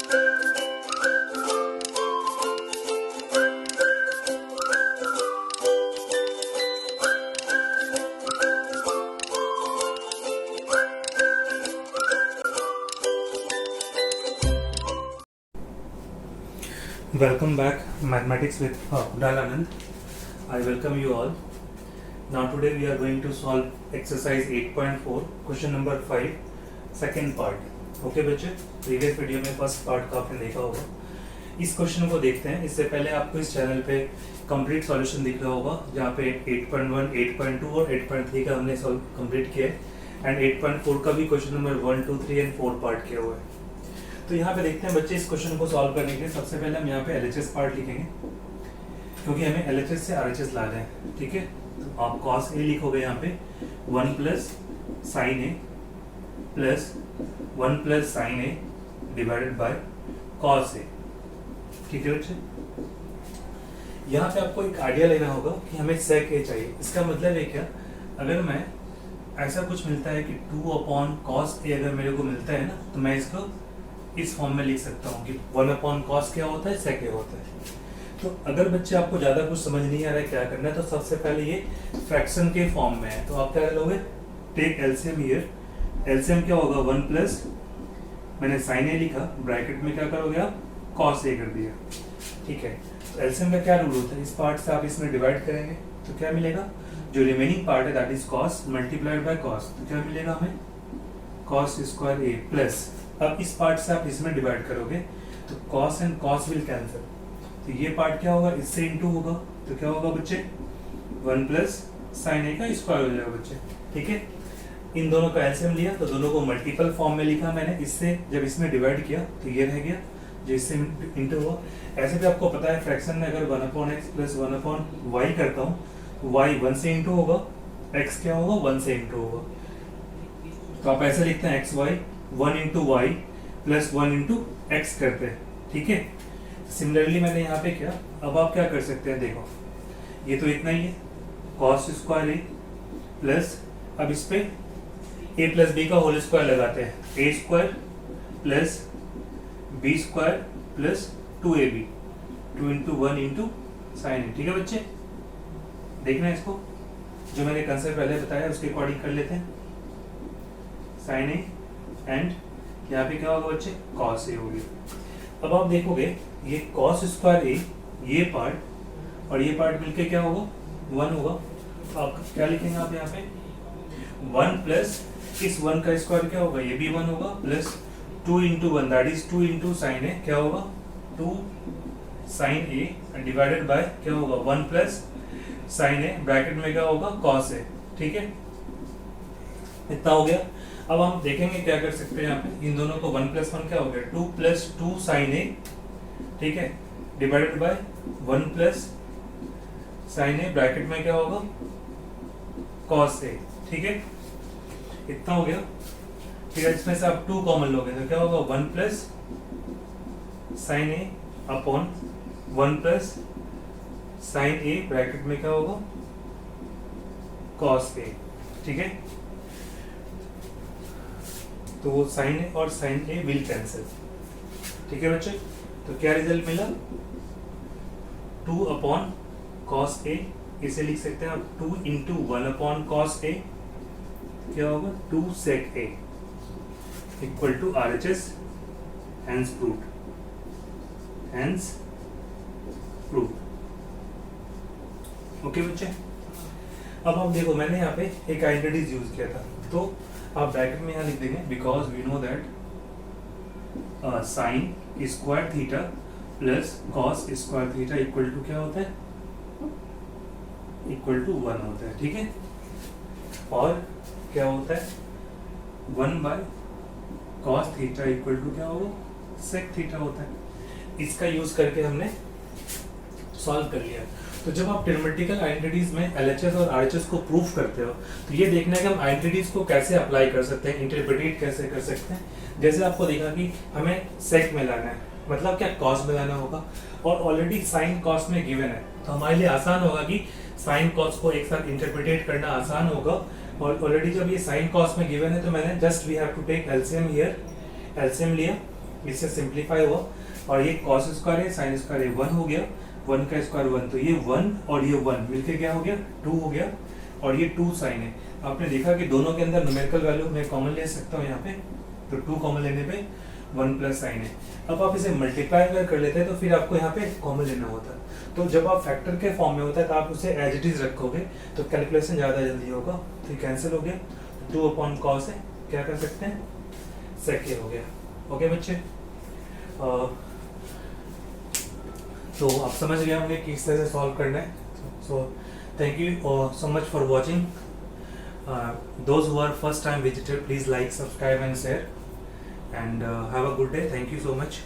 Welcome back, Mathematics with Udal Anand. I welcome you all. Now today we are going to solve exercise 8.4, question number 5, second part. Okay बच्चे, previous video में first part का आपने देखा होगा. इस question को देखते हैं. इससे पहले आपको इस चैनल पे कंप्लीट सॉल्यूशन दिख रहा होगा, जहाँ पे 8.1, 8.2 और 8.3 का हमने सॉल्व कंप्लीट किया है एंड 8.4 का भी क्वेश्चन नंबर 1, 2, 3 एंड 4 पार्ट किया हुआ है. तो यहाँ पे देखते हैं बच्चे, इस क्वेश्चन को सॉल्व करने के लिए सबसे पहले हम यहाँ पे LHS पार्ट लिखेंगे, क्योंकि हमें LHS से RHS ला रहे हैं. ठीक है, तो आप cos A लिखोगे यहाँ पे 1 plus sine A plus 1 plus sine A divided by cos A. ठीक है बच्चे, यहाँ पे आपको एक आइडिया लेना होगा कि हमें sec A चाहिए. इसका मतलब है क्या, अगर मैं ऐसा कुछ मिलता है कि 2/cos A अगर मेरे को मिलता है ना, तो मैं इसको इस फॉर्म में लिख सकता हूँ कि 1/cos क्या होता है, sec A होता है. तो अगर बच्चे आपको ज़्यादा कुछ समझ नहीं आ रहा है क्या करना है, तो सबसे पहले ये फ्रैक्शन के फॉर्म में है. तो आप क्या लोगे, टेक एलसीएम हियर. एलसीएम क्या होगा, 1 प्लस मैंने साइन A लिखा, ब्रैकेट में क्या करोगे आप, cos A कर दिया. ठीक है, तो एलसीएम का क्या रूल होता है, इस पार्ट से आप इसमें डिवाइड करेंगे तो क्या मिलेगा, जो रिमेनिंग पार्ट है that is cos multiplied by cos. तो क्या मिलेगा हमें, cos स्क्वायर A प्लस, अब इस पार्ट से आप इसमें डिवाइड करोगे तो cos and cos will cancel. तो ये पार्ट क्या होगा, इससे इनटू होगा, तो क्या होगा बच्चे, 1 प्लस साइन A का स्क्वायर हो जाएगा बच्चे. ठीक है, इन दोनों का एलसीएम लिया तो दोनों को मल्टीपल फॉर्म में लिखा मैंने. इससे जब इसमें डिवाइड किया तो ये रह गया, जो इससे इनटू हुआ. ऐसे भी आपको पता है फ्रैक्शन में अगर 1/x प्लस 1/y करता हूँ तो y 1 से इनटू होगा, x क्या होगा, 1 से इनटू होगा. तो आप ऐसे लिखते हैं xy 1 into y plus 1 into x करते हैं. ठीक है, सिमिलरली मैंने यहाँ पे किया. अब आप क्या कर सकते हैं, देखो ये तो इतना ही है, cos स्क्वायर A प्लस, अब इस पे a प्लस बी का होल स्क्वायर लगाते हैं, a square plus b square plus 2ab, 2 into 1 into sine A. ठीक है बच्चे, देखना इसको, जो मैंने कंसेप्ट पहले बताया उसके अकॉर्डिंग कर लेते हैं. साइन A एंड यहाँ पे क्या होगा बच्चे, cos A होगी. अब आप देखोगे ये cos स्क्वायर A, ये पार्ट और ये पार्ट मिलके क्या होगा, 1 होगा. तो आप क्या लिखेंगे, आप यहाँ पे 1 प्लस इस 1 का स्क्वायर क्या होगा, ये भी 1 होगा, plus 2 into 1 that is 2 into sine A, क्या होगा 2 साइन A डिवाइडेड बाय क्या होगा 1 प्लस साइन A, ब्रैकेट में क्या होगा cos A. ठीक है, इतना हो गया. अब हम देखेंगे क्या कर सकते हैं यहाँ पे, इन दोनों को 1 प्लस 1 क्या हो गया, 2 प्लस 2 साइन A. ठीक है, divided by 1 plus sine A, bracket में क्या होगा cos A. ठीक है, इतना हो गया. ठीक है, इसमें से आप 2 कॉमन लोगे तो क्या होगा, 1 plus sine A upon 1 plus sine A, bracket में क्या होगा cos A. ठीक है, तो वो साइन A और साइन A विल कैंसिल. ठीक है बच्चे, तो क्या रिजल्ट मिला, 2/cos A. इसे लिख सकते हैं आप 2 इंटू 1/cos A, क्या होगा 2 sec A equal to RHS. Hence proved, hence proved. Okay बच्चे, अब आप देखो मैंने यहाँ पे एक आइडेंटिटीज यूज किया था, तो आप ब्रैकेट में यहाँ लिख देंगे, because we know that sine square theta plus cos square theta equal to क्या होता है, इक्वल टू 1 होता है. ठीक है, और क्या होता है 1 by cos theta equal to क्या होगा, सेक थीटा होता है. इसका यूज करके हमने सॉल्व कर लिया. तो जब आप ट्रिग्नोमेट्रिकल आइडेंटिटीज में LHS और RHS को प्रूफ करते हो, तो ये देखना है कि हम आइडेंटिटीज को कैसे अप्लाई कर सकते हैं, इंटरप्रेटेट कैसे कर सकते हैं. जैसे आपको देखा कि हमें सेक में लाना है, मतलब क्या कॉस में लाना होगा, और ऑलरेडी साइन कॉस में गिवन है, तो हमारे लिए आसान होगा कि साइन कॉस को एक साथ इंटरप्रेटेट करना आसान होगा. और ऑलरेडी जब ये साइन कॉस में गिवन है तो मैंने just we have to take LCM here, LCM लिया इससे सिंप्लीफाई हुआ और ये कॉस स्क्वायर है साइन स्क्वायर है 1 हो गया, 1 का स्क्वायर 1, तो ये 1 और ये 1 मिलके क्या हो गया 2 हो गया और ये 2 साइन है। आपने देखा कि दोनों के अंदर न्यूमेरिकल वैल्यू मैं कॉमन ले सकता हूँ यहाँ पे, तो 2 कॉमन लेने पे 1 प्लस साइन है। अब आप इसे मल्टीप्लाई अगर कर लेते हैं तो फिर आपको यहाँ पे कॉमन लेना होता है। तो जब आप फैक्टर के फॉर्म में होता है तो आप उसे एज इट इज रखोगे तो कैलकुलेशन ज़्यादा जल्दी होगा। तो ये कैंसिल हो गया, 2 अपॉन कॉस है, क्या कर सकते हैं सेक हो गया। ओके बच्चे, तो आप समझ गए होंगे कि किस तरह से सॉल्व करना है। So thank you so much for watching. Those who are first time visitor, please like, subscribe and share, and have a good day. Thank you so much.